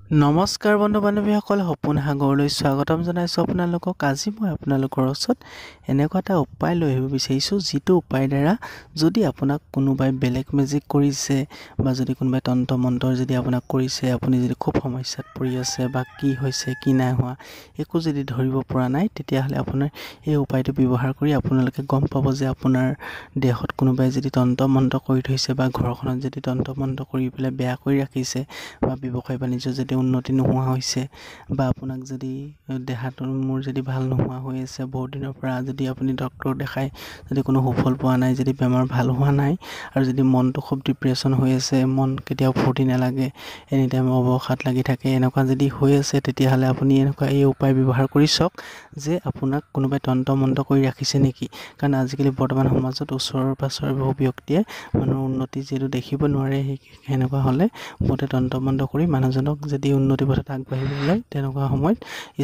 নমস্কাৰ বন্ধু বান্ধৱীসকল, সপোন সাগৰলৈ স্বাগতম জনাইছোঁ আপোনালোকক। আজি মই আপোনালোকৰ ওচৰত এনেকুৱা এটা উপায় লৈ আহিব বিচাৰিছোঁ, যিটো উপায় দ্বাৰা যদি আপোনাক কোনোবাই বেলেগ মেজিক কৰিছে বা যদি কোনোবাই তন্ত্ৰ মন্ত্ৰ যদি আপোনাক কৰিছে, আপুনি যদি খুব সমস্যাত পৰি আছে বা কি হৈছে কি নাই হোৱা একো যদি ধৰিব পৰা নাই, তেতিয়াহ'লে আপোনাৰ এই উপায়টো ব্যৱহাৰ কৰি আপোনালোকে গম পাব যে আপোনাৰ দেহত কোনোবাই যদি তন্ত্ৰ মন্ত্ৰ কৰি থৈছে বা ঘৰখনত যদি তন্ত্ৰ মন্ত্ৰ কৰি পেলাই বেয়া কৰি ৰাখিছে বা ব্যৱসায় বাণিজ্য যদি উন্নতি নোহোৱা হৈছে বা আপোনাক যদি দেহাটো মোৰ যদি ভাল নোহোৱা হৈ আছে বহুত দিনৰ পৰা, যদি আপুনি ডক্টৰক দেখাই যদি কোনো সুফল পোৱা নাই, যদি বেমাৰ ভাল হোৱা নাই আৰু যদি মনটো খুব ডিপ্ৰেশ্যন হৈ আছে, মন কেতিয়াও ফূৰ্তি নালাগে, এনি টাইম অৱসাদ লাগি থাকে, এনেকুৱা যদি হৈ আছে, তেতিয়াহ'লে আপুনি এনেকুৱা এই উপায় ব্যৱহাৰ কৰি চাওক যে আপোনাক কোনোবাই তন্ত্ৰ মন্ত্ৰ কৰি ৰাখিছে নেকি। কাৰণ আজিকালি বৰ্তমান সমাজত ওচৰৰ পাছৰ বহু ব্যক্তিয়ে মানুহৰ উন্নতি যিহেতু দেখিব নোৱাৰে, সেনেকুৱা হ'লে বহুতে তন্ত্ৰ মন্ত্ৰ কৰি মানুহজনক যদি উন্নতি পথত আগবাঢ়িবলৈ লয়, তেনেকুৱা সময়ত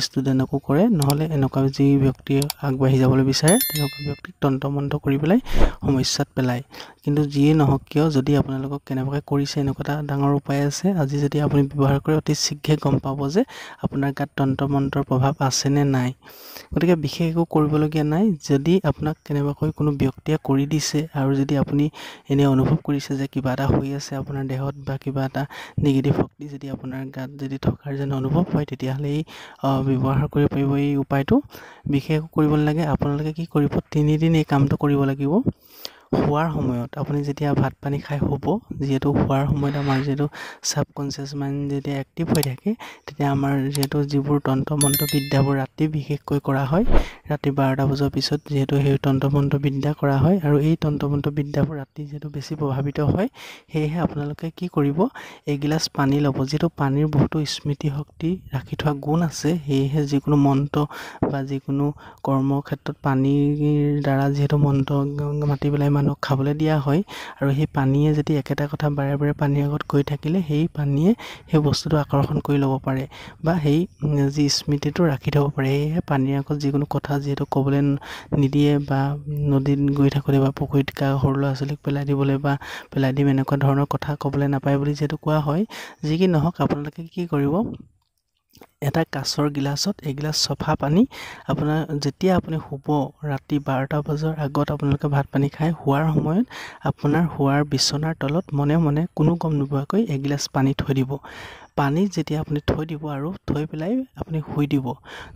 ষ্টুডেণ্টকো কৰে, নহ'লে এনেকুৱা যি ব্যক্তিয়ে আগবাঢ়ি যাবলৈ বিচাৰে তেনেকুৱা ব্যক্তিক তন্ত্ৰ মন্ত্ৰ কৰি পেলাই সমস্যাত পেলায়। কিন্তু যিয়ে নহওক কিয়, যদি আপোনালোকক কেনেবাকৈ কৰিছে, এনেকুৱা এটা ডাঙৰ উপায় আছে। আজি যদি আপুনি ব্যৱহাৰ কৰে, অতি শীঘ্ৰে গম পাব যে আপোনাৰ গাত তন্ত্ৰ মন্ত্ৰৰ প্ৰভাৱ আছে নে নাই। গতিকে বিশেষ একো কৰিবলগীয়া নাই। যদি আপোনাক কেনেবাকৈ কোনো ব্যক্তিয়ে কৰি দিছে আৰু যদি আপুনি এনে অনুভৱ কৰিছে যে কিবা এটা হৈ আছে আপোনাৰ দেহত বা কিবা এটা নিগেটিভ শক্তি যদি আপোনাৰ গাত যদি থকাৰ যেন অনুভৱ হয়, তেতিয়াহ'লে এই ব্যৱহাৰ কৰিব পাৰিব এই উপায়টো। বিশেষ একো কৰিব নালাগে। আপোনালোকে কি কৰিব, 3 দিন এই কামটো কৰিব লাগিব। শোৱাৰ সময়ত আপুনি যেতিয়া ভাত পানী খাই শুব, যিহেতু শোৱাৰ সময়ত আমাৰ যিহেতু ছাবকনচিয়াছ মাইণ্ড যেতিয়া এক্টিভ হৈ থাকে, তেতিয়া আমাৰ যিহেতু যিবোৰ তন্ত্ৰ মন্ত্ৰ বিদ্যাবোৰ ৰাতি বিশেষকৈ কৰা হয়, ৰাতি 12টা বজাৰ পিছত যিহেতু সেই তন্ত্ৰ মন্ত্ৰ বিদ্যা কৰা হয়, আৰু এই তন্ত্ৰ মন্ত্ৰ বিদ্যাবোৰ ৰাতি যিহেতু বেছি প্ৰভাৱিত হয়, সেয়েহে আপোনালোকে কি কৰিব, এগিলাচ পানী ল'ব। যিহেতু পানীৰ বহুতো স্মৃতি শক্তি ৰাখি থোৱা গুণ আছে, সেয়েহে যিকোনো মন্ত্ৰ বা যিকোনো কৰ্মৰ ক্ষেত্ৰত পানীৰ দ্বাৰা যিহেতু মন্ত্ৰ মাতি পেলাই মানুহক খাবলৈ দিয়া হয়, আৰু সেই পানীয়ে যদি একেটা কথা বাৰে বাৰে পানীৰ আগত কৈ থাকিলে, সেই পানীয়ে সেই বস্তুটো আকৰ্ষণ কৰি ল'ব পাৰে বা সেই যি স্মৃতিটো ৰাখি থ'ব পাৰে। সেয়েহে পানীৰ আগত যিকোনো কথা যিহেতু ক'বলৈ নিদিয়ে বা নদীত গৈ থাকোঁতে বা পুখুৰীত সৰু ল'ৰা ছোৱালীক পেলাই দিবলৈ বা পেলাই দিম এনেকুৱা ধৰণৰ কথা ক'বলৈ নাপায় বুলি যিহেতু কোৱা হয়। যি কি নহওক, আপোনালোকে কি কৰিব, এটা কাঁচৰ গিলাচত এগিলাচ চফা পানী, আপোনাৰ যেতিয়া আপুনি শুব, ৰাতি 12টা বজাৰ আগত আপোনালোকে ভাত পানী খাই শোৱাৰ সময়ত আপোনাৰ শোৱাৰ বিচনাৰ তলত মনে মনে কোনো গম নোপোৱাকৈ এগিলাচ পানী থৈ দিব। পানীত যেতিয়া আপুনি থৈ দিব আৰু থৈ পেলাই আপুনি শুই দিব।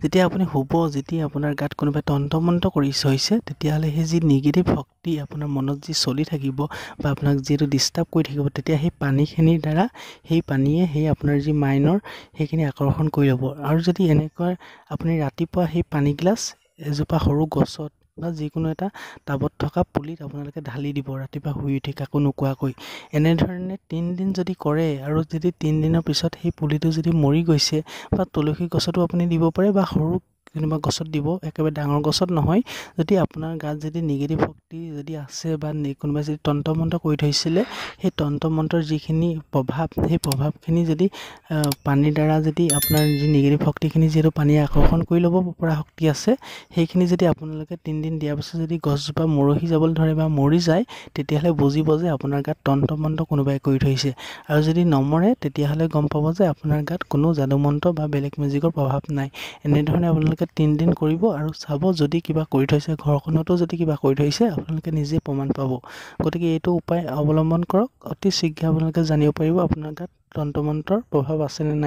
যেতিয়া আপুনি শুব, যেতিয়া আপোনাৰ গাত কোনোবাই তন্ত্ৰ মন্ত্ৰ কৰি হৈছে, তেতিয়াহ'লে সেই যি নিগেটিভ শক্তি আপোনাৰ মনত যি চলি থাকিব বা আপোনাক যিহেতু ডিষ্টাৰ্ব কৰি থাকিব, তেতিয়া সেই পানীখিনিৰ দ্বাৰা সেই পানীয়ে সেই আপোনাৰ যি মাইণ্ডৰ সেইখিনি আকৰ্ষণ কৰি ল'ব। আৰু যদি এনেকুৱা আপুনি ৰাতিপুৱা সেই পানীগিলাচ এজোপা সৰু গছত বা যিকোনো এটা টাবত থকা পুলিত আপোনালোকে ঢালি দিব ৰাতিপুৱা শুই উঠি কাকো নোকোৱাকৈ। এনেধৰণে 3 দিন যদি কৰে, আৰু যদি 3 দিনৰ পিছত সেই পুলিটো যদি মৰি গৈছে, বা তুলসী গছতো আপুনি দিব পাৰে বা সৰু কোনোবা গছত দিব, একেবাৰে ডাঙৰ গছত নহয়। যদি আপোনাৰ গাত যদি নিগেটিভ শক্তি যদি আছে বা কোনোবাই যদি তন্ত্ৰ মন্ত্ৰ কৰি থৈছিলে, সেই তন্ত্ৰ মন্ত্ৰৰ যিখিনি প্ৰভাৱ, সেই প্ৰভাৱখিনি যদি পানীৰ দ্বাৰা যদি আপোনাৰ যি নিগেটিভ শক্তিখিনি যিহেতু পানীয়ে আকৰ্ষণ কৰি ল'ব পৰা শক্তি আছে, সেইখিনি যদি আপোনালোকে 3 দিন দিয়াৰ পিছত যদি গছজোপা মৰহি যাবলৈ ধৰে বা মৰি যায়, তেতিয়াহ'লে বুজিব যে আপোনাৰ গাত তন্ত্ৰ মন্ত্ৰ কোনোবাই কৰি থৈছে। আৰু যদি নমৰে, তেতিয়াহ'লে গম পাব যে আপোনাৰ গাত কোনো যাদু মন্ত্ৰ বা বেলেগ মেজিকৰ প্ৰভাৱ নাই। এনেধৰণে আপোনালোকে 3 দিন কৰিব আৰু চাব, যদি কিবা কৰি থৈছে, ঘৰখনতো যদি কিবা কৰি থৈছে, আপোনালোকে নিজে প্ৰমাণ পাব। গতিকে এইটো উপায় অৱলম্বন কৰক। অতি শীঘ্ৰে আপোনালোকে জানিব পাৰিব আপোনাৰ গাত তন্ত্ৰ মন্ত্ৰৰ প্ৰভাৱ আছে নে নাই।